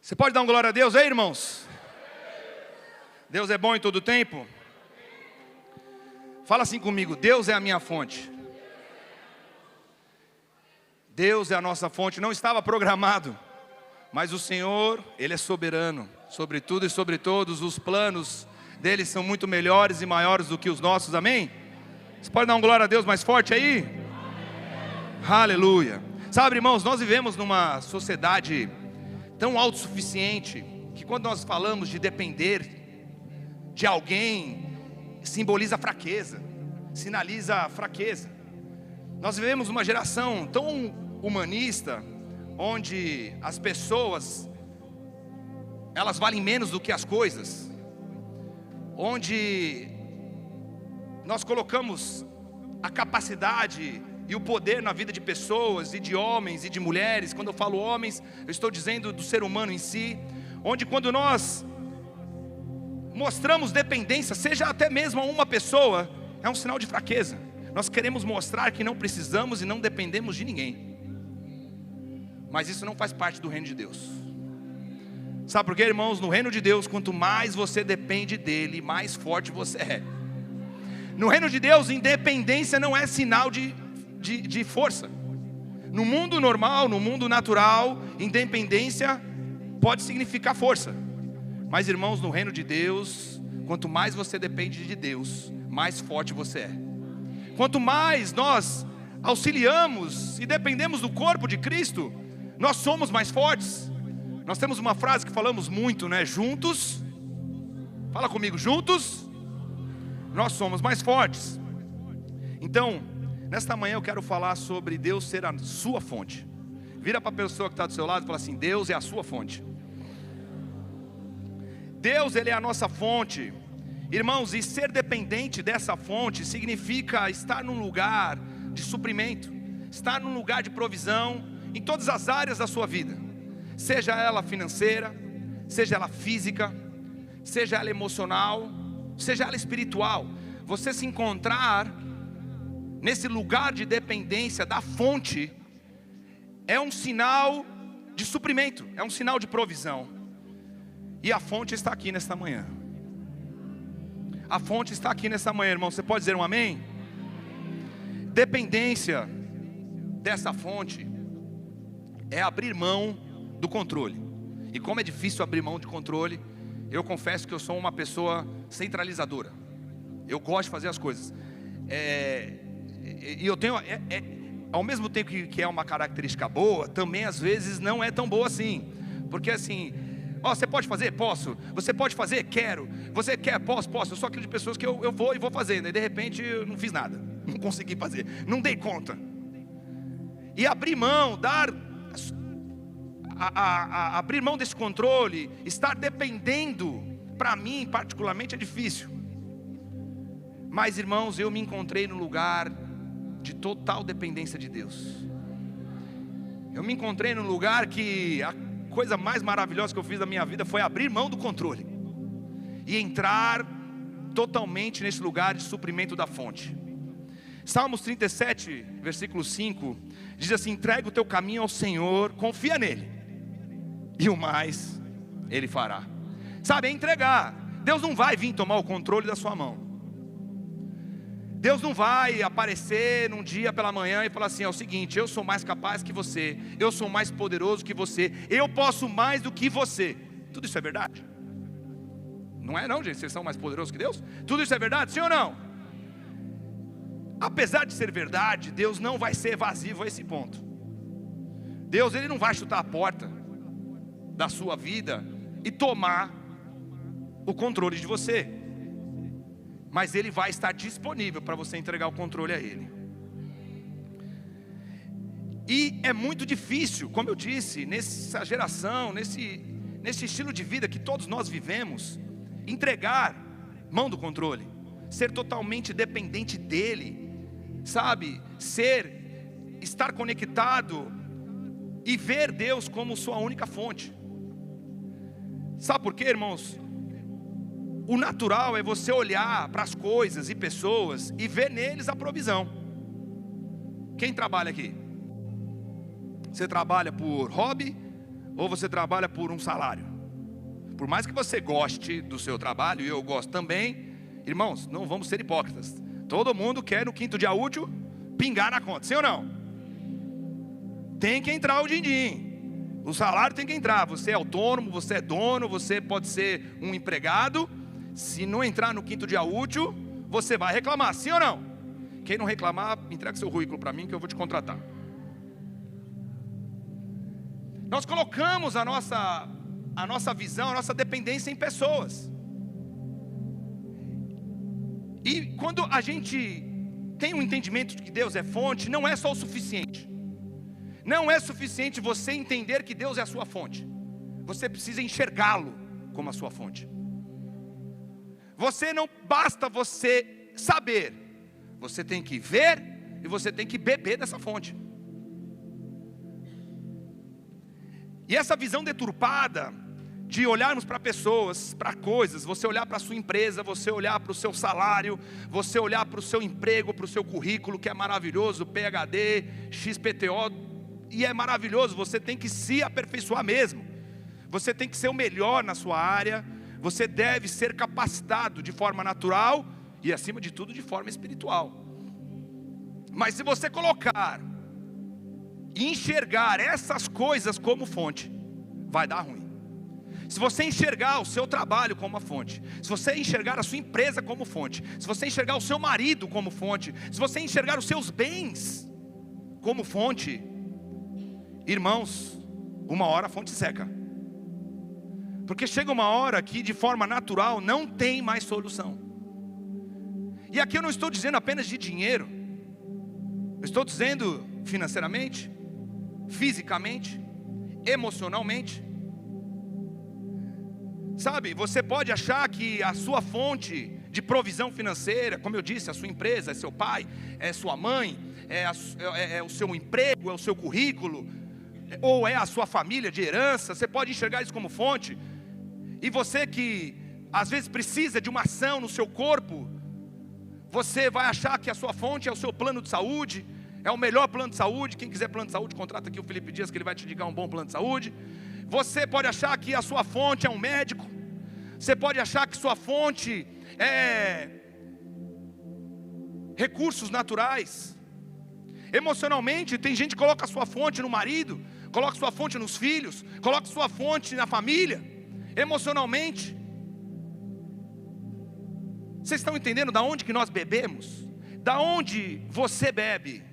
Você pode dar um glória a Deus aí, irmãos? Deus é bom em todo tempo. Fala assim comigo: Deus é a minha fonte. Deus é a nossa fonte. Não estava programado, mas o Senhor, Ele é soberano sobre tudo e sobre todos. Os planos dele são muito melhores e maiores do que os nossos, amém? Você pode dar um glória a Deus mais forte aí? Aleluia. Sabe, irmãos, nós vivemos numa sociedade tão autossuficiente que quando nós falamos de depender de alguém, simboliza fraqueza, sinaliza fraqueza. Nós vivemos uma geração tão humanista, onde as pessoas, elas valem menos do que as coisas, onde nós colocamos a capacidade e o poder na vida de pessoas, e de homens e de mulheres. Quando eu falo homens, eu estou dizendo do ser humano em si, onde quando nós mostramos dependência, seja até mesmo a uma pessoa, é um sinal de fraqueza. Nós queremos mostrar que não precisamos e não dependemos de ninguém, mas isso não faz parte do reino de Deus. Sabe por quê, irmãos? No reino de Deus, quanto mais você depende dele, mais forte você é. No reino de Deus, independência não é sinal de força. No mundo normal, no mundo natural, independência pode significar força. Mas, irmãos, no reino de Deus, quanto mais você depende de Deus, mais forte você é. Quanto mais nós auxiliamos e dependemos do corpo de Cristo, nós somos mais fortes. Nós temos uma frase que falamos muito, né? Juntos, fala comigo, juntos, nós somos mais fortes. Então, nesta manhã eu quero falar sobre Deus ser a sua fonte. Vira para a pessoa que está do seu lado e fala assim: Deus é a sua fonte. Deus, Ele é a nossa fonte. Irmãos, e ser dependente dessa fonte significa estar num lugar de suprimento, estar num lugar de provisão em todas as áreas da sua vida, seja ela financeira, seja ela física, seja ela emocional, seja ela espiritual. Você se encontrar nesse lugar de dependência da fonte é um sinal de suprimento, é um sinal de provisão. E a fonte está aqui nesta manhã. A fonte está aqui nessa manhã, irmão. Você pode dizer um amém? Dependência dessa fonte é abrir mão do controle. E como é difícil abrir mão de controle, eu confesso que eu sou uma pessoa centralizadora. Eu gosto de fazer as coisas. E eu tenho, ao mesmo tempo que é uma característica boa, também às vezes não é tão boa assim. Porque assim, você pode fazer? Posso. Você pode fazer? Quero. Você quer? Posso. Eu sou aquele de pessoas que eu vou e vou fazendo, e de repente eu não fiz nada, não consegui fazer, não dei conta. E abrir mão, abrir mão desse controle, estar dependendo, para mim particularmente é difícil. Mas, irmãos, eu me encontrei no lugar de total dependência de Deus. Eu me encontrei num lugar que a coisa mais maravilhosa que eu fiz da minha vida foi abrir mão do controle e entrar totalmente nesse lugar de suprimento da fonte. Salmos 37, versículo 5, diz assim: entrega o teu caminho ao Senhor, confia nele, e o mais Ele fará. Sabe, é entregar. Deus não vai vir tomar o controle da sua mão. Deus não vai aparecer num dia pela manhã e falar assim: é o seguinte, eu sou mais capaz que você, eu sou mais poderoso que você, eu posso mais do que você. Tudo isso é verdade? Não é não, gente, vocês são mais poderosos que Deus? Tudo isso é verdade, sim ou não? Apesar de ser verdade, Deus não vai ser evasivo a esse ponto. Deus, Ele não vai chutar a porta da sua vida e tomar o controle de você, mas Ele vai estar disponível para você entregar o controle a Ele. E é muito difícil, como eu disse, nessa geração, nesse estilo de vida que todos nós vivemos, entregar mão do controle, ser totalmente dependente dEle, sabe, estar conectado e ver Deus como sua única fonte. Sabe por quê, irmãos? O natural é você olhar para as coisas e pessoas e ver neles a provisão. Quem trabalha aqui? Você trabalha por hobby ou você trabalha por um salário? Por mais que você goste do seu trabalho, e eu gosto também, irmãos, não vamos ser hipócritas. Todo mundo quer no quinto dia útil pingar na conta, sim ou não? Tem que entrar o din-din. O salário tem que entrar. Você é autônomo, você é dono, você pode ser um empregado. Se não entrar no quinto dia útil, você vai reclamar, sim ou não? Quem não reclamar, entrega seu currículo para mim que eu vou te contratar. Nós colocamos a nossa visão, a nossa dependência em pessoas. E quando a gente tem um entendimento de que Deus é fonte, não é só o suficiente. Não é suficiente você entender que Deus é a sua fonte. Você precisa enxergá-lo como a sua fonte. Não basta você saber, você tem que ver e você tem que beber dessa fonte. E essa visão deturpada de olharmos para pessoas, para coisas, você olhar para a sua empresa, você olhar para o seu salário, você olhar para o seu emprego, para o seu currículo, que é maravilhoso, PhD, XPTO, e é maravilhoso, você tem que se aperfeiçoar mesmo, você tem que ser o melhor na sua área, você deve ser capacitado de forma natural e acima de tudo de forma espiritual. Mas se você colocar e enxergar essas coisas como fonte, vai dar ruim. Se você enxergar o seu trabalho como a fonte, se você enxergar a sua empresa como fonte, se você enxergar o seu marido como fonte, se você enxergar os seus bens como fonte, irmãos, uma hora a fonte seca. Porque chega uma hora que de forma natural não tem mais solução. E aqui eu não estou dizendo apenas de dinheiro, eu estou dizendo financeiramente, fisicamente, emocionalmente. Sabe, você pode achar que a sua fonte de provisão financeira, como eu disse, a sua empresa, é seu pai, é sua mãe, é o seu emprego, é o seu currículo, ou é a sua família de herança. Você pode enxergar isso como fonte. E você que às vezes precisa de uma ação no seu corpo, você vai achar que a sua fonte é o seu plano de saúde, é o melhor plano de saúde. Quem quiser plano de saúde, contrata aqui o Felipe Dias, que ele vai te indicar um bom plano de saúde. Você pode achar que a sua fonte é um médico. Você pode achar que sua fonte é recursos naturais. Emocionalmente, tem gente que coloca a sua fonte no marido, coloca a sua fonte nos filhos, coloca a sua fonte na família. Emocionalmente, vocês estão entendendo da onde que nós bebemos? Da onde você bebe?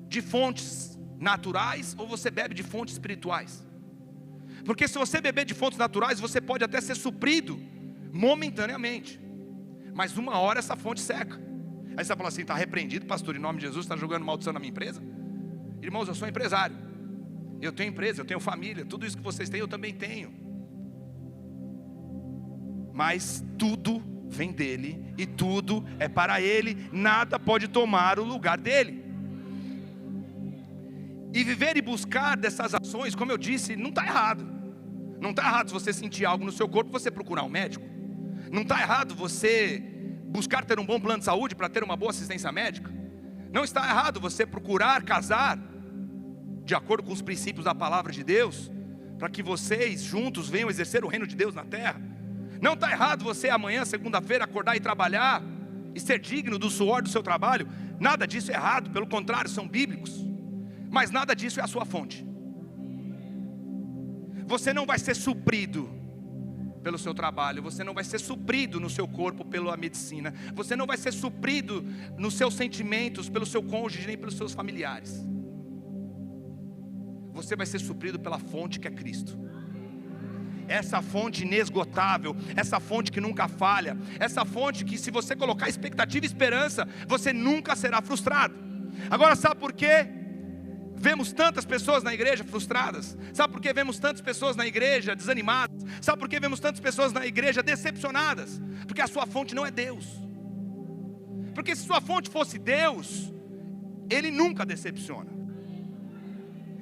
De fontes naturais ou você bebe de fontes espirituais? Porque se você beber de fontes naturais, você pode até ser suprido momentaneamente, mas uma hora essa fonte seca. Aí você vai falar assim: está repreendido, pastor, em nome de Jesus, está jogando maldição na minha empresa? Irmãos, eu sou empresário, eu tenho empresa, eu tenho família, tudo isso que vocês têm eu também tenho. Mas tudo vem dele e tudo é para ele, nada pode tomar o lugar dele. E viver e buscar dessas ações, como eu disse, não está errado. Não está errado se você sentir algo no seu corpo, você procurar um médico. Não está errado você buscar ter um bom plano de saúde para ter uma boa assistência médica. Não está errado você procurar casar de acordo com os princípios da palavra de Deus, para que vocês juntos venham exercer o reino de Deus na terra. Não está errado você amanhã, segunda-feira, acordar e trabalhar e ser digno do suor do seu trabalho. Nada disso é errado, pelo contrário, são bíblicos. Mas nada disso é a sua fonte. Você não vai ser suprido pelo seu trabalho, você não vai ser suprido no seu corpo pela medicina, você não vai ser suprido nos seus sentimentos pelo seu cônjuge nem pelos seus familiares. Você vai ser suprido pela fonte que é Cristo. Essa fonte inesgotável, essa fonte que nunca falha, essa fonte que, se você colocar expectativa e esperança, você nunca será frustrado. Agora, sabe por quê? Vemos tantas pessoas na igreja frustradas? Sabe por que vemos tantas pessoas na igreja desanimadas? Sabe por que vemos tantas pessoas na igreja decepcionadas? Porque a sua fonte não é Deus. Porque se sua fonte fosse Deus, Ele nunca decepciona.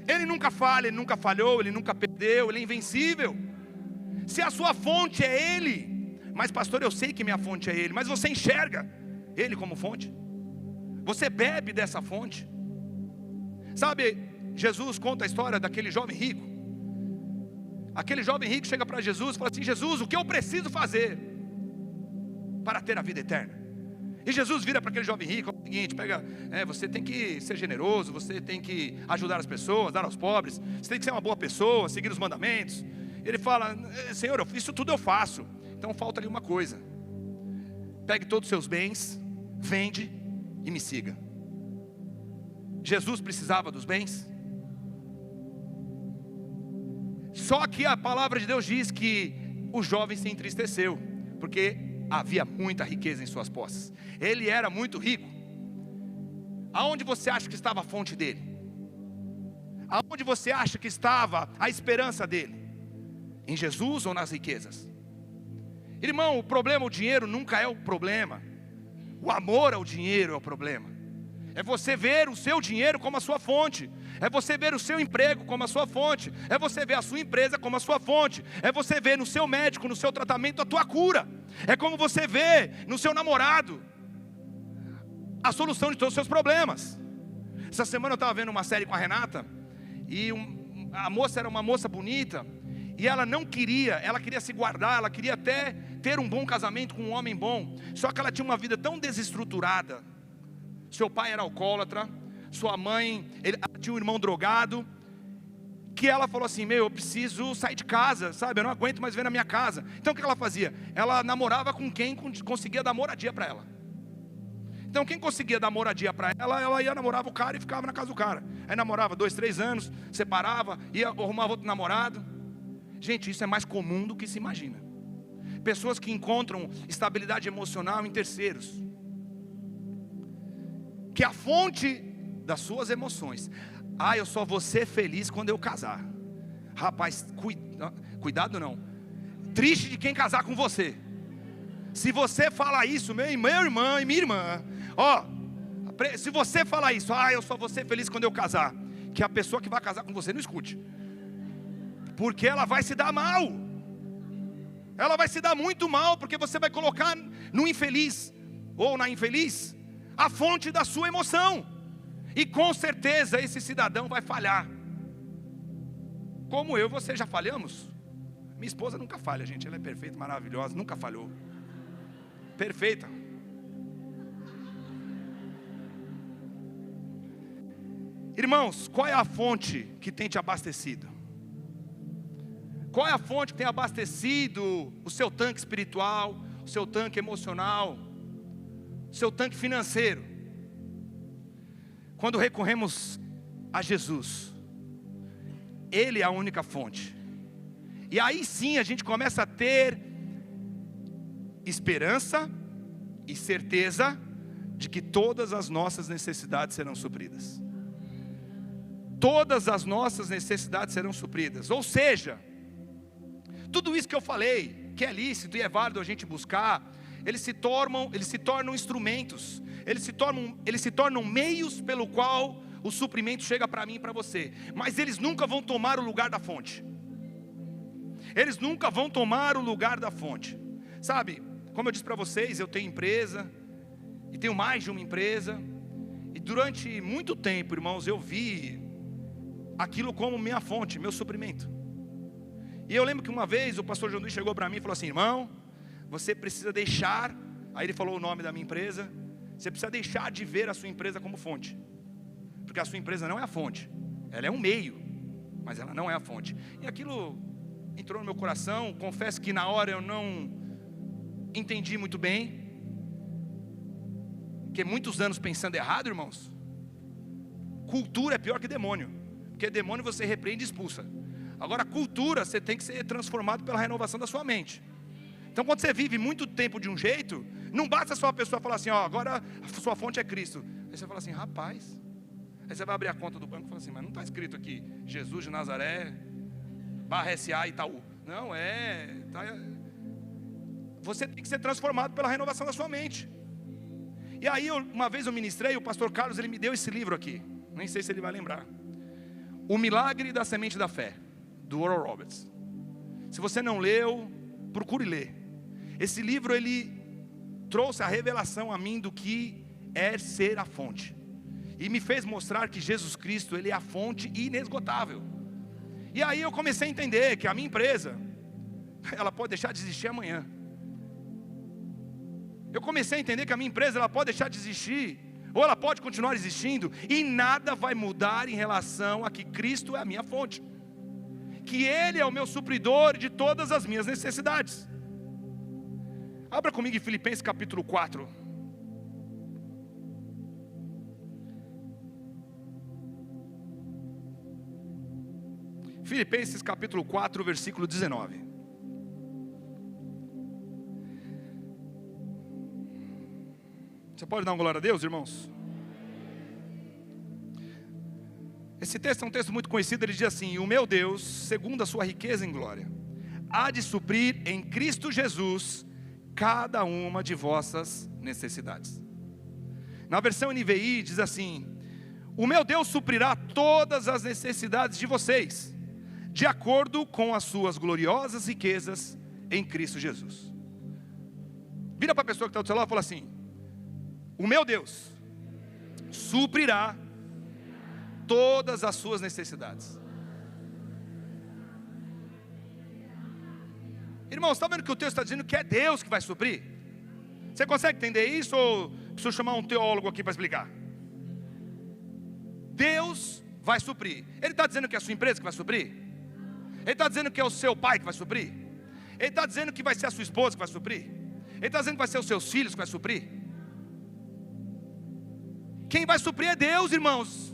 Ele nunca falha, Ele nunca falhou, Ele nunca perdeu, Ele é invencível. Se a sua fonte é Ele, mas pastor, eu sei que minha fonte é Ele, mas você enxerga Ele como fonte? Você bebe dessa fonte? Sabe, Jesus conta a história daquele jovem rico. Aquele jovem rico chega para Jesus e fala assim: Jesus, o que eu preciso fazer para ter a vida eterna? E Jesus vira para aquele jovem rico: é o seguinte, você tem que ser generoso, você tem que ajudar as pessoas, dar aos pobres, você tem que ser uma boa pessoa, seguir os mandamentos. Ele fala: Senhor, isso tudo eu faço, então falta ali uma coisa. Pegue todos os seus bens, vende e me siga. Jesus precisava dos bens? Só que a palavra de Deus diz que o jovem se entristeceu, porque havia muita riqueza em suas posses. Ele era muito rico. Aonde você acha que estava a fonte dele? Aonde você acha que estava a esperança dele? Em Jesus ou nas riquezas? Irmão, o dinheiro nunca é o problema. O amor ao dinheiro é o problema. É você ver o seu dinheiro como a sua fonte. É você ver o seu emprego como a sua fonte. É você ver a sua empresa como a sua fonte. É você ver no seu médico, no seu tratamento, a tua cura. É como você vê no seu namorado a solução de todos os seus problemas. Essa semana eu estava vendo uma série com a Renata, e a moça era uma moça bonita, e ela não queria, ela queria se guardar, ela queria até ter um bom casamento com um homem bom. Só que ela tinha uma vida tão desestruturada. Seu pai era alcoólatra, sua mãe, ela tinha um irmão drogado, que ela falou assim: eu preciso sair de casa, sabe, eu não aguento mais ver na minha casa. Então o que ela fazia? Ela namorava com quem conseguia dar moradia para ela. Então quem conseguia dar moradia para ela, ela ia, namorava o cara e ficava na casa do cara. Aí namorava 2, 3 anos, separava, ia arrumava outro namorado. Gente, isso é mais comum do que se imagina. Pessoas que encontram estabilidade emocional em terceiros, que a fonte das suas emoções: eu só vou ser feliz quando eu casar. Rapaz, cuidado não. Triste de quem casar com você. Se você falar isso, meu irmão e minha irmã, se você falar isso: eu só vou ser feliz quando eu casar, que a pessoa que vai casar com você não escute, porque ela vai se dar mal. Ela vai se dar muito mal, porque você vai colocar no infeliz ou na infeliz a fonte da sua emoção. E com certeza esse cidadão vai falhar. Como eu e você já falhamos. Minha esposa nunca falha, gente. Ela é perfeita, maravilhosa, nunca falhou. Perfeita. Irmãos, qual é a fonte que tem te abastecido? Qual é a fonte que tem abastecido o seu tanque espiritual, o seu tanque emocional, seu tanque financeiro? Quando recorremos a Jesus, Ele é a única fonte. E aí sim a gente começa a ter esperança e certeza de que todas as nossas necessidades serão supridas. Todas as nossas necessidades serão supridas. Ou seja, tudo isso que eu falei, que é lícito e é válido a gente buscar, eles se tornam instrumentos, eles se tornam meios pelo qual o suprimento chega para mim e para você. Mas eles nunca vão tomar o lugar da fonte. Eles nunca vão tomar o lugar da fonte. Sabe, como eu disse para vocês, eu tenho empresa, e tenho mais de uma empresa, e durante muito tempo, irmãos, eu vi aquilo como minha fonte, meu suprimento. E eu lembro que uma vez o pastor João Luiz chegou para mim e falou assim: irmão, você precisa deixar, aí ele falou o nome da minha empresa, você precisa deixar de ver a sua empresa como fonte, porque a sua empresa não é a fonte, ela é um meio, mas ela não é a fonte. E aquilo entrou no meu coração. Confesso que na hora eu não entendi muito bem, porque muitos anos pensando errado, irmãos. Cultura é pior que demônio, porque demônio você repreende e expulsa. Agora cultura, você tem que ser transformado pela renovação da sua mente. Então quando você vive muito tempo de um jeito, não basta só a pessoa falar assim: agora a sua fonte é Cristo. Aí você fala assim: rapaz. Aí você vai abrir a conta do banco e fala assim: mas não está escrito aqui Jesus de Nazaré, /SA Itaú. Não, você tem que ser transformado pela renovação da sua mente. E aí uma vez eu ministrei, o pastor Carlos, ele me deu esse livro aqui, nem sei se ele vai lembrar, O Milagre da Semente da Fé, do Oral Roberts. Se você não leu, procure ler. Esse livro, ele trouxe a revelação a mim do que é ser a fonte, e me fez mostrar que Jesus Cristo, ele é a fonte inesgotável. E aí eu comecei a entender que a minha empresa, ela pode deixar de existir amanhã. Eu comecei a entender que a minha empresa, ela pode deixar de existir, ou ela pode continuar existindo, e nada vai mudar em relação a que Cristo é a minha fonte, que Ele é o meu supridor de todas as minhas necessidades. Abra comigo em Filipenses capítulo 4. Filipenses capítulo 4, versículo 19. Você pode dar uma glória a Deus, irmãos? Esse texto é um texto muito conhecido. Ele diz assim: o meu Deus, segundo a sua riqueza em glória, há de suprir em Cristo Jesus cada uma de vossas necessidades. Na versão NVI diz assim: o meu Deus suprirá todas as necessidades de vocês, de acordo com as suas gloriosas riquezas em Cristo Jesus. Vira para a pessoa que está do seu lado e fala assim: o meu Deus suprirá todas as suas necessidades. Irmãos, está vendo que o texto está dizendo que é Deus que vai suprir? Você consegue entender isso, ou preciso chamar um teólogo aqui para explicar? Deus vai suprir. Ele está dizendo que é a sua empresa que vai suprir? Ele está dizendo que é o seu pai que vai suprir? Ele está dizendo que vai ser a sua esposa que vai suprir? Ele está dizendo que vai ser os seus filhos que vai suprir? Quem vai suprir é Deus, irmãos.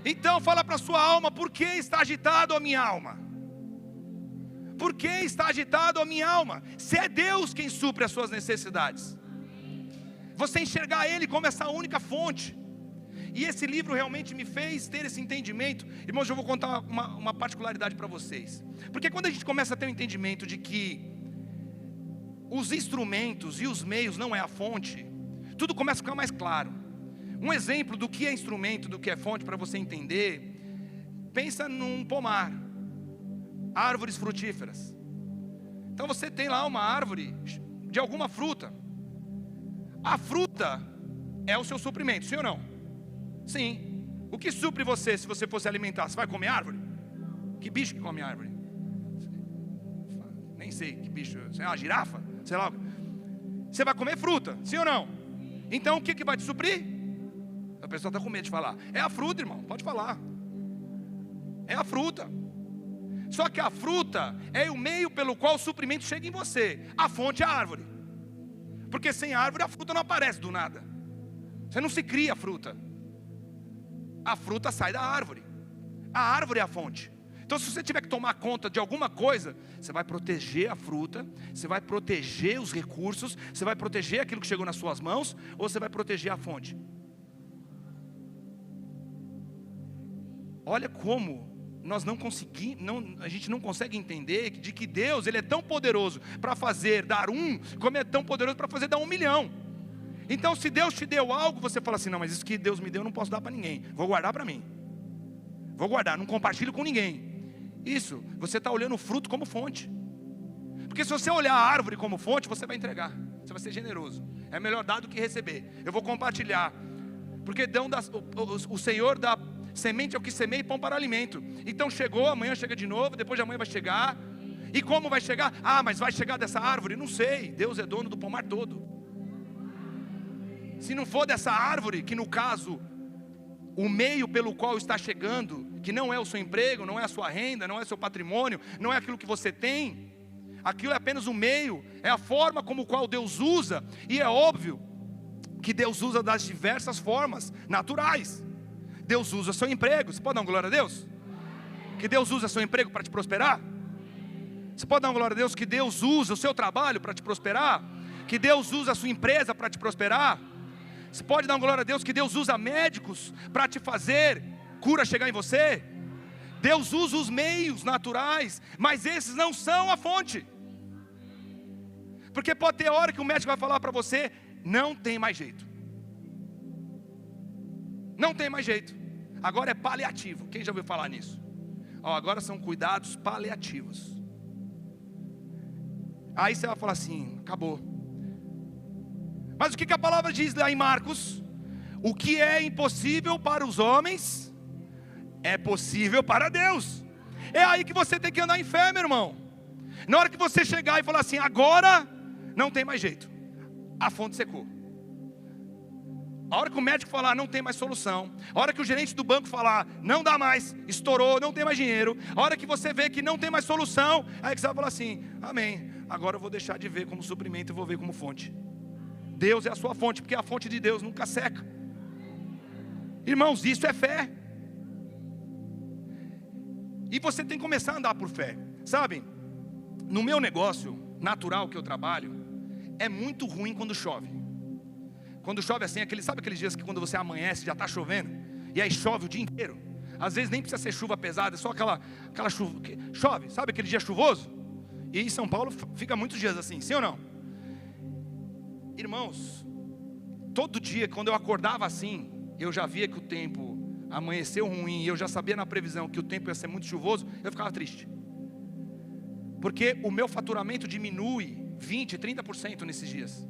Então fala para a sua alma: por que está agitado a minha alma? Por que está agitado a minha alma? Se é Deus quem supre as suas necessidades, você enxergar Ele como essa única fonte. E esse livro realmente me fez ter esse entendimento. Irmãos, eu vou contar uma particularidade para vocês. Porque quando a gente começa a ter um entendimento de que os instrumentos e os meios não é a fonte, tudo começa a ficar mais claro. Um exemplo do que é instrumento, do que é fonte, para você entender: pensa num pomar, árvores frutíferas. Então você tem lá uma árvore de alguma fruta. A fruta é o seu suprimento, sim ou não? Sim. O que supre você se você fosse alimentar? Você vai comer árvore? Que bicho que come árvore? Nem sei que bicho. É uma girafa? Sei lá. Você vai comer fruta, sim ou não? Então o que vai te suprir? A pessoa está com medo de falar. É a fruta, irmão, pode falar. É a fruta. Só que a fruta é o meio pelo qual o suprimento chega em você. A fonte é a árvore. Porque sem árvore a fruta não aparece do nada. Você não se cria a fruta. A fruta sai da árvore. A árvore é a fonte. Então se você tiver que tomar conta de alguma coisa, você vai proteger a fruta, você vai proteger os recursos, você vai proteger aquilo que chegou nas suas mãos, ou você vai proteger a fonte. Olha como nós não conseguimos, a gente não consegue entender de que Deus, Ele é tão poderoso para fazer dar um, como é tão poderoso para fazer dar 1 milhão. Então se Deus te deu algo, você fala assim: não, mas isso que Deus me deu eu não posso dar para ninguém, vou guardar para mim. Vou guardar, não compartilho com ninguém. Isso, você está olhando o fruto como fonte. Porque se você olhar a árvore como fonte, você vai entregar, você vai ser generoso. É melhor dar do que receber. Eu vou compartilhar. Porque o Senhor dá semente ao que semeia e pão para alimento. Então chegou, amanhã chega de novo, depois de amanhã vai chegar. E como vai chegar? Ah, mas vai chegar dessa árvore? Não sei, Deus é dono do pomar todo. Se não for dessa árvore, que no caso, o meio pelo qual está chegando, que não é o seu emprego, não é a sua renda, não é o seu patrimônio, não é aquilo que você tem, aquilo é apenas um meio, é a forma como qual Deus usa. E é óbvio que Deus usa das diversas formas naturais. Deus usa seu emprego. Você pode dar uma glória a Deus? Que Deus usa seu emprego para te prosperar? Você pode dar uma glória a Deus que Deus usa o seu trabalho para te prosperar? Que Deus usa a sua empresa para te prosperar? Você pode dar uma glória a Deus que Deus usa médicos para te fazer cura chegar em você? Deus usa os meios naturais, mas esses não são a fonte. Porque pode ter hora que o médico vai falar para você: não tem mais jeito. Não tem mais jeito. Agora é paliativo. Quem já ouviu falar nisso? Agora são cuidados paliativos. Aí você vai falar assim: acabou. Mas o que a palavra diz lá em Marcos? O que é impossível para os homens é possível para Deus. É aí que você tem que andar em fé, meu irmão. Na hora que você chegar e falar assim, agora não tem mais jeito, a fonte secou. A hora que o médico falar, não tem mais solução. A hora que o gerente do banco falar, não dá mais, estourou, não tem mais dinheiro. A hora que você vê que não tem mais solução, aí que você vai falar assim, amém, agora eu vou deixar de ver como suprimento e vou ver como fonte. Deus é a sua fonte, porque a fonte de Deus nunca seca. Irmãos, isso é fé. E você tem que começar a andar por fé. Sabe, no meu negócio natural que eu trabalho, é muito ruim quando chove. Quando chove assim, sabe aqueles dias que quando você amanhece já está chovendo, e aí chove o dia inteiro? Às vezes nem precisa ser chuva pesada, é só aquela chuva que chove, sabe aquele dia chuvoso? E em São Paulo fica muitos dias assim, sim ou não? Irmãos, todo dia quando eu acordava assim, eu já via que o tempo amanheceu ruim, e eu já sabia na previsão que o tempo ia ser muito chuvoso, eu ficava triste. Porque o meu faturamento diminui 20%, 30% nesses dias.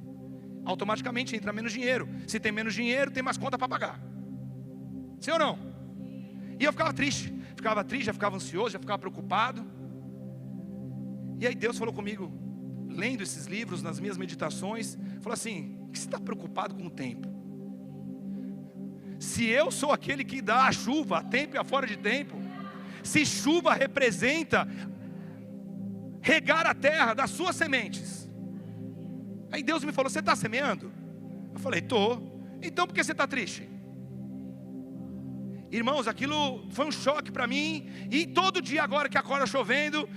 Automaticamente entra menos dinheiro. Se tem menos dinheiro, tem mais conta para pagar. Sim ou não? E eu ficava triste, já ficava ansioso, já ficava preocupado. E aí Deus falou comigo, lendo esses livros nas minhas meditações, falou assim, por que você está preocupado com o tempo? Se eu sou aquele que dá a chuva a tempo e a fora de tempo, se chuva representa regar a terra das suas sementes. Aí Deus me falou, você está semeando? Eu falei, estou. Então por que você está triste? Irmãos, aquilo foi um choque para mim. E todo dia agora que acorda chovendo,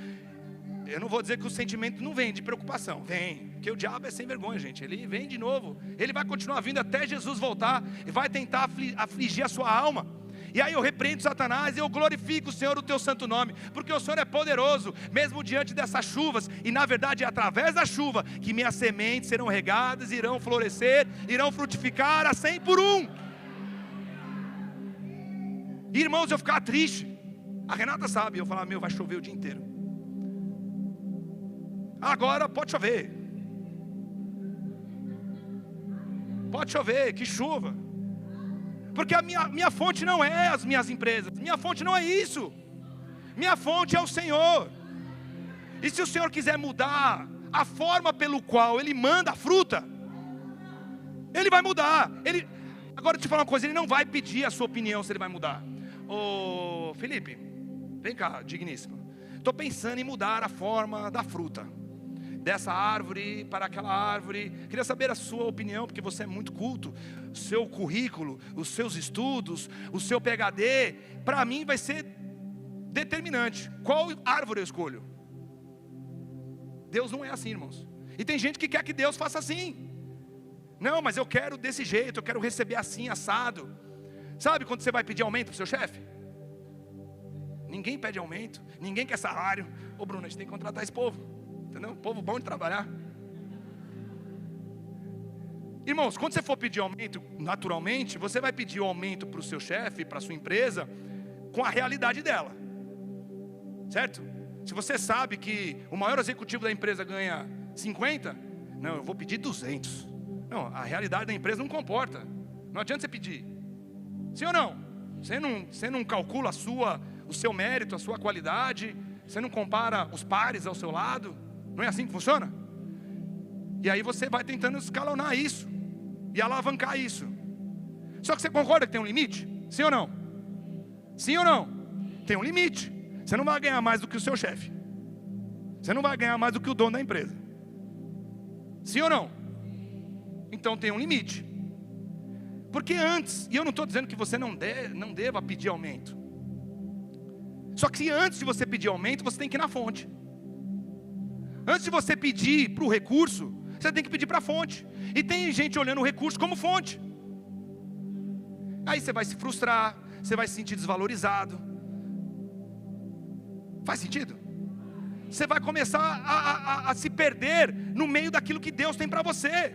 eu não vou dizer que o sentimento não vem de preocupação, vem, porque o diabo é sem vergonha, gente, ele vem de novo, ele vai continuar vindo até Jesus voltar, e vai tentar afligir a sua alma. E aí eu repreendo Satanás, e eu glorifico o Senhor, o teu santo nome, porque o Senhor é poderoso, mesmo diante dessas chuvas, e na verdade é através da chuva, que minhas sementes serão regadas, irão florescer, irão frutificar a 100 por 1. Irmãos, eu ficava triste, a Renata sabe, eu falava, vai chover o dia inteiro. Agora pode chover, que chuva, porque a minha fonte não é as minhas empresas, minha fonte não é isso, minha fonte é o Senhor. E se o Senhor quiser mudar a forma pelo qual Ele manda a fruta, Ele vai mudar. Agora deixa eu falar uma coisa, Ele não vai pedir a sua opinião se Ele vai mudar. Ô Felipe, vem cá, digníssimo, estou pensando em mudar a forma da fruta, dessa árvore para aquela árvore. Queria saber a sua opinião, porque você é muito culto. O seu currículo, os seus estudos, o seu PhD, para mim vai ser determinante. Qual árvore eu escolho? Deus não é assim, irmãos. E tem gente que quer que Deus faça assim. Não, mas eu quero desse jeito, eu quero receber assim, assado. Sabe quando você vai pedir aumento para o seu chefe? Ninguém pede aumento, ninguém quer salário. Ô Bruno, a gente tem que contratar esse povo. Entendeu? Povo bom de trabalhar. Irmãos, quando você for pedir aumento, naturalmente, você vai pedir o aumento para o seu chefe, para a sua empresa, com a realidade dela. Certo? Se você sabe que o maior executivo da empresa ganha 50, não, eu vou pedir 200. Não, a realidade da empresa não comporta. Não adianta você pedir. Sim ou não? Você não calcula o seu mérito, a sua qualidade. Você não compara os pares ao seu lado. Não é assim que funciona? E aí você vai tentando escalonar isso e alavancar isso. Só que você concorda que tem um limite? Sim ou não? Sim ou não? Tem um limite. Você não vai ganhar mais do que o seu chefe. Você não vai ganhar mais do que o dono da empresa. Sim ou não? Então tem um limite. Porque antes, e eu não estou dizendo que você não deva pedir aumento. Só que antes de você pedir aumento, você tem que ir na fonte. Antes de você pedir para o recurso, você tem que pedir para a fonte. E tem gente olhando o recurso como fonte. Aí você vai se frustrar, você vai se sentir desvalorizado. Faz sentido? Você vai começar a se perder no meio daquilo que Deus tem para você.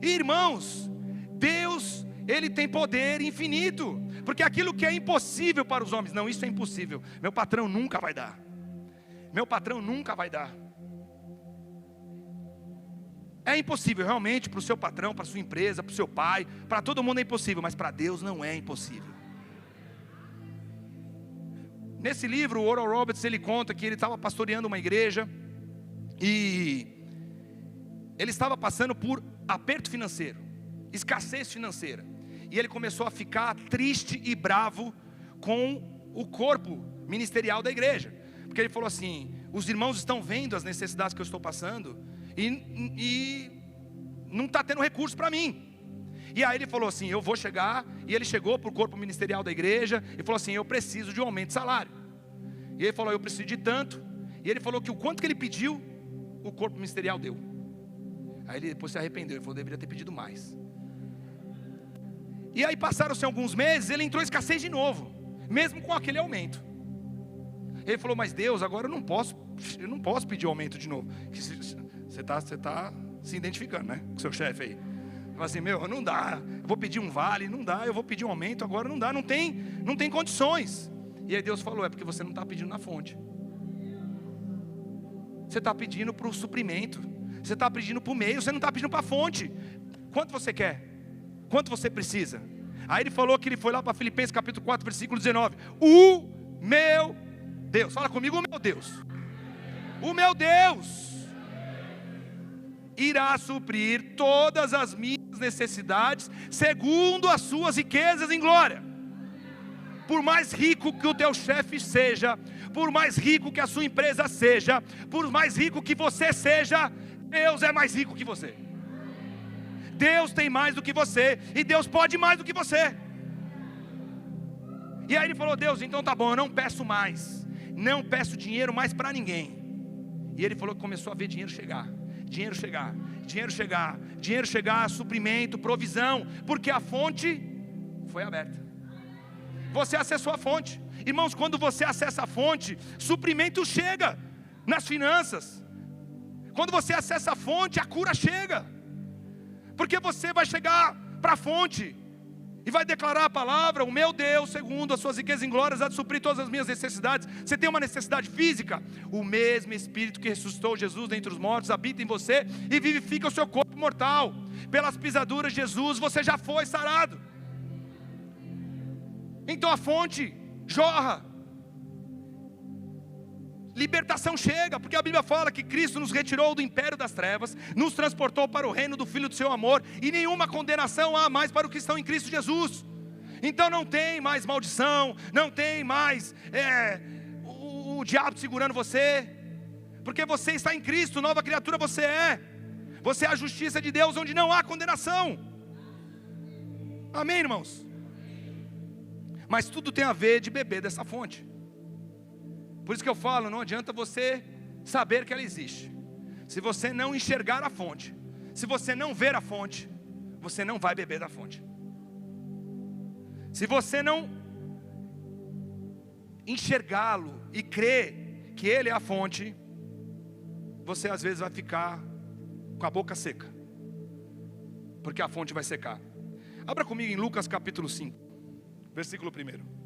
E, irmãos, Deus, Ele tem poder infinito. Porque aquilo que é impossível para os homens, não, isso é impossível, meu patrão nunca vai dar. Meu patrão nunca vai dar. É impossível realmente para o seu patrão, para a sua empresa, para o seu pai, para todo mundo é impossível, mas para Deus não é impossível. Nesse livro, o Oral Roberts, ele conta que ele estava pastoreando uma igreja e ele estava passando por aperto financeiro, escassez financeira. E ele começou a ficar triste e bravo com o corpo ministerial da igreja. Porque ele falou assim: os irmãos estão vendo as necessidades que eu estou passando e não está tendo recurso para mim. E aí ele falou assim: eu vou chegar. E ele chegou para o corpo ministerial da igreja e falou assim: eu preciso de um aumento de salário. E ele falou: eu preciso de tanto. E ele falou que o quanto que ele pediu, o corpo ministerial deu. Aí ele depois se arrependeu, ele falou: deveria ter pedido mais. E aí passaram-se alguns meses, ele entrou em escassez de novo, mesmo com aquele aumento. Ele falou: mas Deus, agora eu não posso pedir aumento de novo. Você está se identificando, né, com o seu chefe aí. Fala assim: meu, não dá, eu vou pedir um vale, não dá, eu vou pedir um aumento, agora não dá, não tem condições. E aí Deus falou: é porque você não está pedindo na fonte. Você está pedindo para o suprimento, você está pedindo para o meio, você não está pedindo para a fonte. Quanto você quer? Quanto você precisa? Aí ele falou que ele foi lá para Filipenses capítulo 4, versículo 19. O meu Deus, fala comigo: o meu Deus, o meu Deus irá suprir todas as minhas necessidades, segundo as suas riquezas em glória. Por mais rico que o teu chefe seja, por mais rico que a sua empresa seja, por mais rico que você seja, Deus é mais rico que você. Deus tem mais do que você, e Deus pode mais do que você. E aí ele falou: Deus, então tá bom, eu não peço mais, não peço dinheiro mais para ninguém. E ele falou que começou a ver dinheiro chegar, dinheiro chegar, dinheiro chegar, dinheiro chegar, suprimento, provisão, porque a fonte foi aberta. Você acessou a fonte. Irmãos, quando você acessa a fonte, suprimento chega nas finanças. Quando você acessa a fonte, a cura chega. Porque você vai chegar para a fonte e vai declarar a palavra: o meu Deus, segundo as suas riquezas em glórias, há de suprir todas as minhas necessidades. Você tem uma necessidade física? O mesmo Espírito que ressuscitou Jesus dentre os mortos habita em você e vivifica o seu corpo mortal. Pelas pisaduras de Jesus você já foi sarado. Então a fonte jorra, libertação chega, porque a Bíblia fala que Cristo nos retirou do império das trevas, nos transportou para o reino do Filho do seu amor, e nenhuma condenação há mais para os que estão em Cristo Jesus. Então não tem mais maldição, não tem mais o diabo segurando você, porque você está em Cristo, nova criatura você é a justiça de Deus onde não há condenação. Amém, irmãos? Mas tudo tem a ver de beber dessa fonte. Por isso que eu falo, não adianta você saber que ela existe, se você não enxergar a fonte, se você não ver a fonte, você não vai beber da fonte. Se você não enxergá-lo e crer que ele é a fonte, você às vezes vai ficar com a boca seca, porque a fonte vai secar. Abra comigo em Lucas capítulo 5, versículo 1.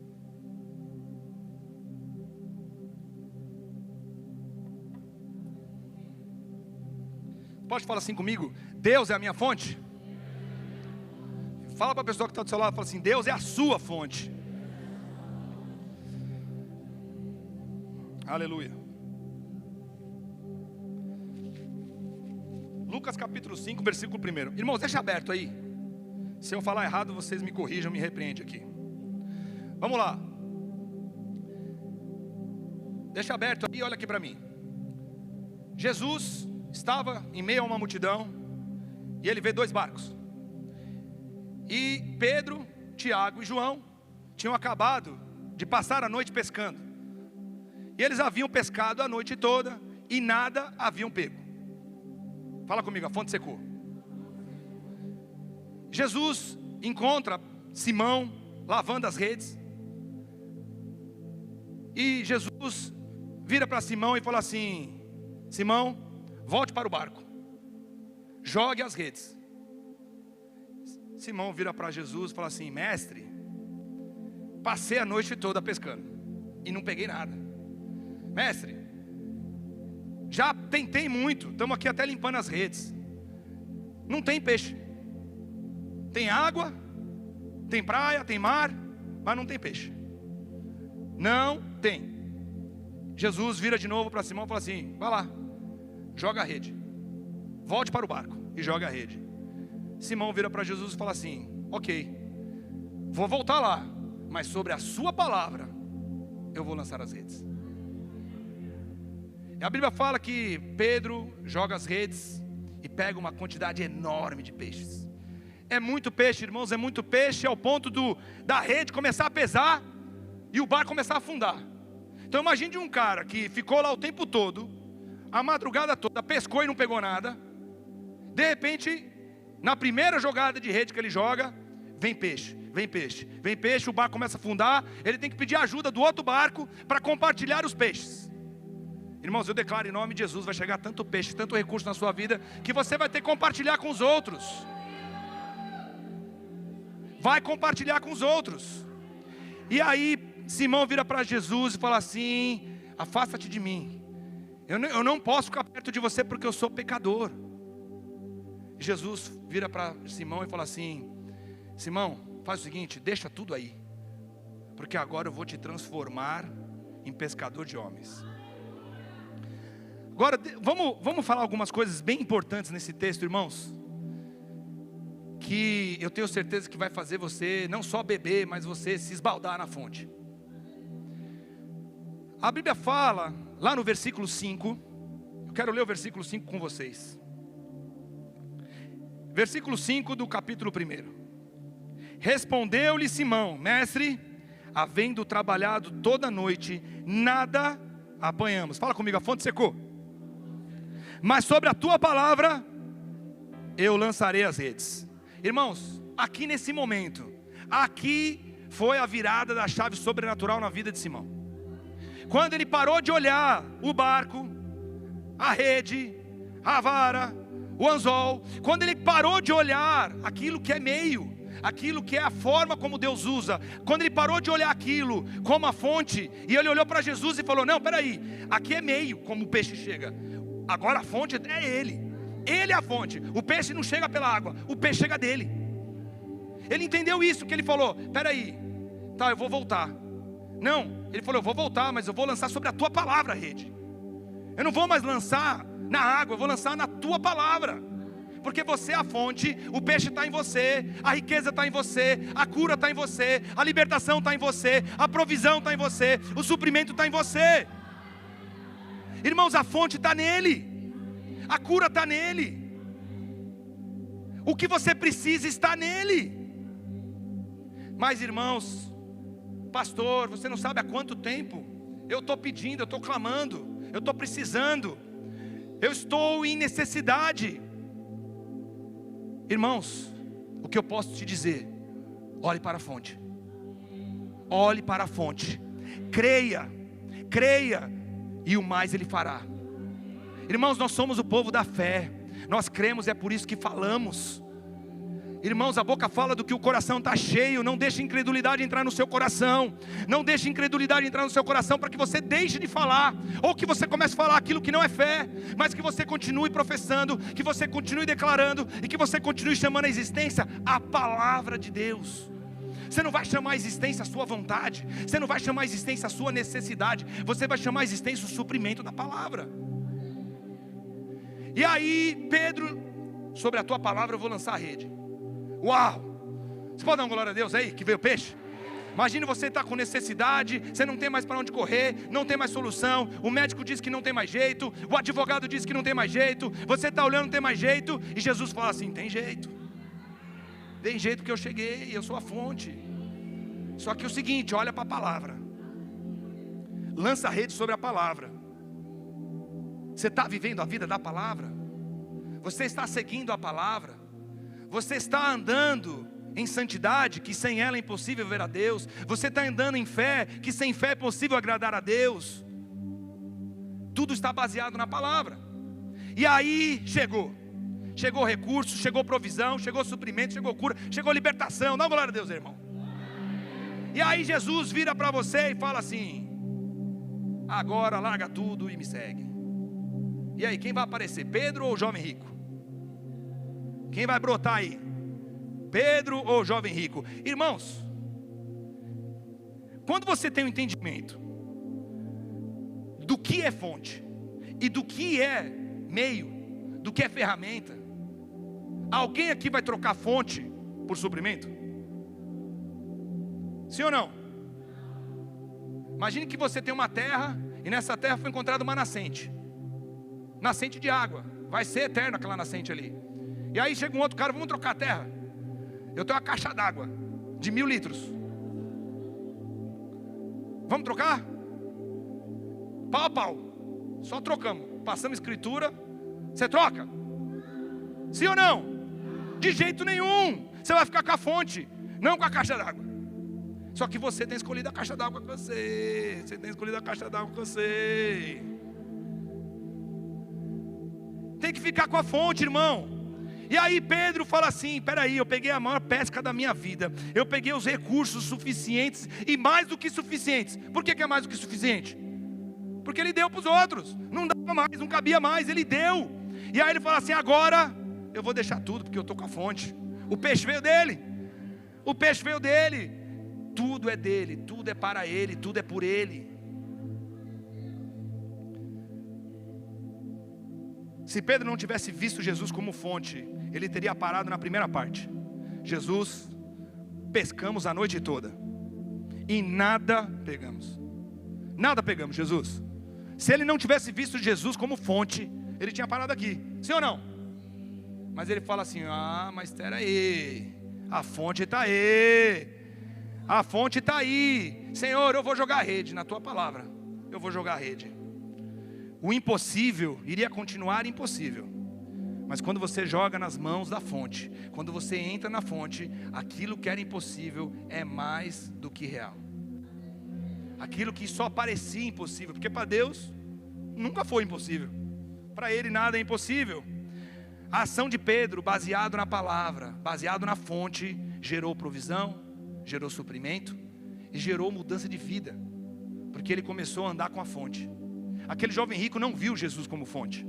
Pode falar assim comigo: Deus é a minha fonte. Fala para a pessoa que está do seu lado, fala assim: Deus é a sua fonte. Aleluia. Lucas capítulo 5, versículo 1. Irmãos, deixa aberto aí. Se eu falar errado, vocês me corrijam, me repreendem aqui. Vamos lá. Deixa aberto aí, olha aqui para mim. Jesus estava em meio a uma multidão e ele vê 2 barcos. E Pedro, Tiago e João tinham acabado de passar a noite pescando. E eles haviam pescado a noite toda e nada haviam pego. Fala comigo: a fonte secou. Jesus encontra Simão lavando as redes. E Jesus vira para Simão e fala assim: Simão, volte para o barco, jogue as redes. Simão vira para Jesus e fala assim: mestre, passei a noite toda pescando e não peguei nada. Mestre, já tentei muito, estamos aqui até limpando as redes, não tem peixe. Tem água, tem praia, tem mar, mas não tem peixe. Não Tem. Jesus vira de novo para Simão e fala assim: vai lá, joga a rede, volte para o barco e joga a rede. Simão vira para Jesus e fala assim: ok, vou voltar lá, mas sobre a sua palavra eu vou lançar as redes. E a Bíblia fala que Pedro joga as redes e pega uma quantidade enorme de peixes. É muito peixe, irmãos, é muito peixe, ao ponto da rede começar a pesar e o barco começar a afundar. Então imagine um cara que ficou lá o tempo todo, a madrugada toda, pescou e não pegou nada. De repente, na primeira jogada de rede que ele joga, vem peixe, vem peixe, vem peixe, o barco começa a afundar. Ele tem que pedir ajuda do outro barco para compartilhar os peixes. Irmãos, eu declaro em nome de Jesus, vai chegar tanto peixe, tanto recurso na sua vida, que você vai ter que compartilhar com os outros. Vai compartilhar com os outros. E aí Simão vira para Jesus e fala assim: afasta-te de mim, eu não posso ficar perto de você porque eu sou pecador. Jesus vira para Simão e fala assim: Simão, faz o seguinte, deixa tudo aí, porque agora eu vou te transformar em pescador de homens. Agora vamos falar algumas coisas bem importantes nesse texto, irmãos, que eu tenho certeza que vai fazer você não só beber, mas você se esbaldar na fonte. A Bíblia fala, lá no versículo 5, eu quero ler o versículo 5 com vocês. Versículo 5 do capítulo 1. Respondeu-lhe Simão: mestre, havendo trabalhado toda a noite, nada apanhamos. Fala comigo, a fonte secou. Mas sobre a tua palavra, eu lançarei as redes. Irmãos, aqui nesse momento, aqui foi a virada da chave sobrenatural na vida de Simão. Quando ele parou de olhar o barco, a rede, a vara, o anzol, quando ele parou de olhar aquilo que é meio, aquilo que é a forma como Deus usa, quando ele parou de olhar aquilo como a fonte, e ele olhou para Jesus e falou: não, peraí, aqui é meio como o peixe chega, agora a fonte é Ele é a fonte, o peixe não chega pela água, o peixe chega dele. Ele entendeu isso, que ele falou: peraí, tá, eu vou voltar. Não, ele falou: eu vou voltar, mas eu vou lançar sobre a tua palavra a rede. Eu não vou mais lançar na água, eu vou lançar na tua palavra. Porque você é a fonte, o peixe está em você, a riqueza está em você, a cura está em você, a libertação está em você, a provisão está em você, o suprimento está em você. Irmãos, a fonte está nele, a cura está nele, o que você precisa está nele. Mas irmãos, pastor, você não sabe há quanto tempo eu estou pedindo, eu estou clamando, eu estou precisando, eu estou em necessidade. Irmãos, o que eu posso te dizer: olhe para a fonte, olhe para a fonte, creia, e o mais Ele fará. Irmãos, nós somos o povo da fé, nós cremos, é por isso que falamos. Irmãos, a boca fala do que o coração está cheio. Não deixe incredulidade entrar no seu coração. Não deixe incredulidade entrar no seu coração para que você deixe de falar, ou que você comece a falar aquilo que não é fé, mas que você continue professando, que você continue declarando, e que você continue chamando a existência a palavra de Deus. Você não vai chamar a existência a sua vontade, você não vai chamar a existência a sua necessidade, você vai chamar a existência o suprimento da palavra. E aí, Pedro, sobre a tua palavra eu vou lançar a rede. Uau! Você pode dar uma glória a Deus aí, que veio peixe? Imagina você estar com necessidade, você não tem mais para onde correr, não tem mais solução, o médico diz que não tem mais jeito, o advogado diz que não tem mais jeito, você está olhando, não tem mais jeito, e Jesus fala assim: tem jeito porque eu cheguei, eu sou a fonte. Só que é o seguinte, olha para a palavra, lança a rede sobre a palavra. Você está vivendo a vida da palavra? Você está seguindo a palavra? Você está andando em santidade, que sem ela é impossível ver a Deus? Você está andando em fé, que sem fé é possível agradar a Deus? Tudo está baseado na palavra. E aí chegou recurso, chegou provisão, chegou suprimento, chegou cura, chegou libertação. Dá uma glória a Deus, irmão. E aí Jesus vira para você e fala assim: agora larga tudo e me segue. E aí, quem vai aparecer? Pedro ou o jovem rico? Quem vai brotar aí? Pedro ou o jovem rico? Irmãos, quando você tem um entendimento do que é fonte e do que é meio, do que é ferramenta. Alguém aqui vai trocar fonte por suprimento? Sim ou não? Imagine que você tem uma terra e nessa terra foi encontrada uma nascente de água. Vai ser eterna aquela nascente ali. E aí chega um outro cara, vamos trocar a terra. Eu tenho uma caixa d'água de 1000 litros. Vamos trocar? Pau a pau. Só trocamos. Passamos escritura. Você troca? Sim ou não? De jeito nenhum. Você vai ficar com a fonte, não com a caixa d'água. Só que você tem escolhido a caixa d'água com você. Você tem escolhido a caixa d'água com você. Tem que ficar com a fonte, irmão. E aí Pedro fala assim: peraí, eu peguei a maior pesca da minha vida. Eu peguei os recursos suficientes e mais do que suficientes. Por que é mais do que suficiente? Porque ele deu para os outros. Não dava mais, não cabia mais, ele deu. E aí ele fala assim: agora eu vou deixar tudo porque eu estou com a fonte. O peixe veio dele. O peixe veio dele. Tudo é dele, tudo é para ele, tudo é por ele. Se Pedro não tivesse visto Jesus como fonte, ele teria parado na primeira parte. Jesus, pescamos a noite toda e nada pegamos. Nada pegamos, Jesus. Se ele não tivesse visto Jesus como fonte, ele tinha parado aqui, sim ou não? Mas ele fala assim: ah, mas espera aí, a fonte está aí. A fonte está aí. Senhor, eu vou jogar a rede, na tua palavra eu vou jogar a rede. O impossível iria continuar impossível. Mas quando você joga nas mãos da fonte, quando você entra na fonte, aquilo que era impossível é mais do que real. Aquilo que só parecia impossível, porque para Deus nunca foi impossível. Para Ele nada é impossível. A ação de Pedro, baseado na palavra, baseado na fonte, gerou provisão, gerou suprimento e gerou mudança de vida, porque ele começou a andar com a fonte. Aquele jovem rico não viu Jesus como fonte.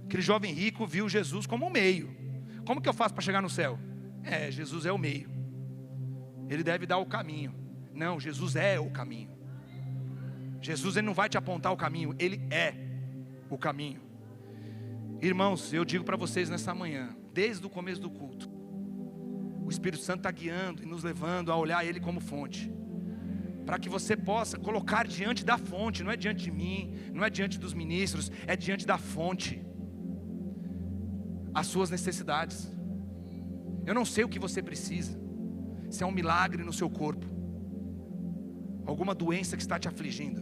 Aquele jovem rico viu Jesus como um meio. Como que eu faço para chegar no céu? Jesus é o meio. Ele deve dar o caminho. Não, Jesus é o caminho. Jesus, ele não vai te apontar o caminho, ele é o caminho. Irmãos, eu digo para vocês nessa manhã, desde o começo do culto, o Espírito Santo está guiando e nos levando a olhar Ele como fonte, para que você possa colocar diante da fonte. Não é diante de mim, não é diante dos ministros, é diante da fonte as suas necessidades. Eu não sei o que você precisa, se é um milagre no seu corpo, alguma doença que está te afligindo,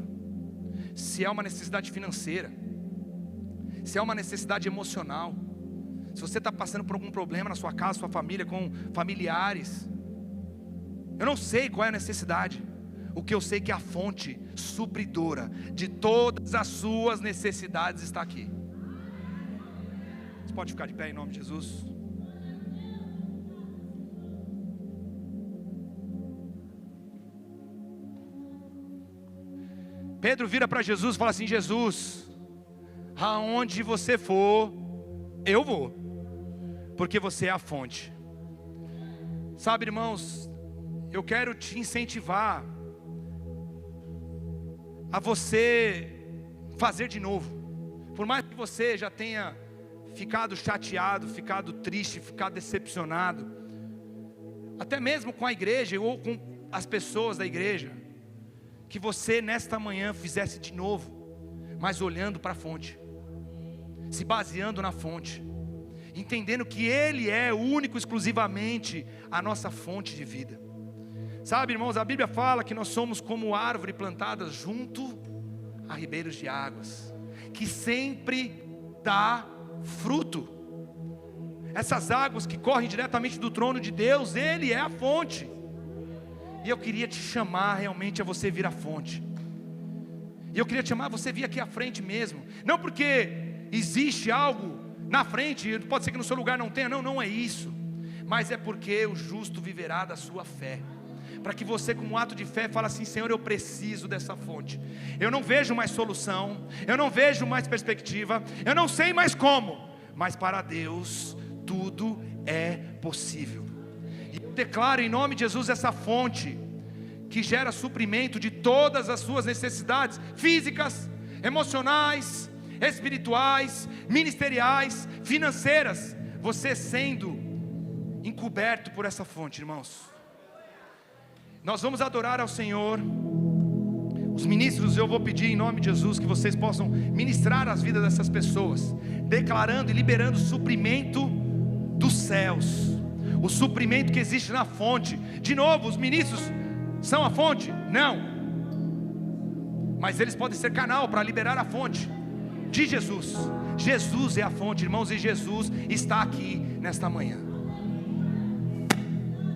se é uma necessidade financeira, se é uma necessidade emocional, se você está passando por algum problema na sua casa, sua família, com familiares. Eu não sei qual é a necessidade. O que eu sei é que a fonte supridora de todas as suas necessidades está aqui. Você pode ficar de pé em nome de Jesus? Pedro vira para Jesus e fala assim: Jesus, aonde você for, eu vou, porque você é a fonte. Sabe, irmãos, eu quero te incentivar a você fazer de novo. Por mais que você já tenha ficado chateado, ficado triste, ficado decepcionado, até mesmo com a igreja ou com as pessoas da igreja, que você nesta manhã fizesse de novo, mas olhando para a fonte, se baseando na fonte, entendendo que Ele é único, exclusivamente a nossa fonte de vida. Sabe, irmãos, a Bíblia fala que nós somos como árvore plantada junto a ribeiros de águas, que sempre dá fruto. Essas águas que correm diretamente do trono de Deus, Ele é a fonte. E eu queria te chamar realmente a você vir à fonte. E eu queria te chamar a você vir aqui à frente mesmo. Não porque existe algo na frente, pode ser que no seu lugar não tenha, não é isso. Mas é porque o justo viverá da sua fé. Para que você, como um ato de fé, fale assim: Senhor, eu preciso dessa fonte. Eu não vejo mais solução, eu não vejo mais perspectiva, eu não sei mais como, mas para Deus tudo é possível. E eu declaro em nome de Jesus essa fonte que gera suprimento de todas as suas necessidades físicas, emocionais, espirituais, ministeriais, financeiras. Você sendo encoberto por essa fonte, irmãos. Nós vamos adorar ao Senhor. Os ministros, eu vou pedir em nome de Jesus que vocês possam ministrar as vidas dessas pessoas, declarando e liberando o suprimento dos céus, o suprimento que existe na fonte. De novo, os ministros são a fonte? Não, mas eles podem ser canal para liberar a fonte de Jesus. Jesus é a fonte, irmãos, e Jesus está aqui nesta manhã.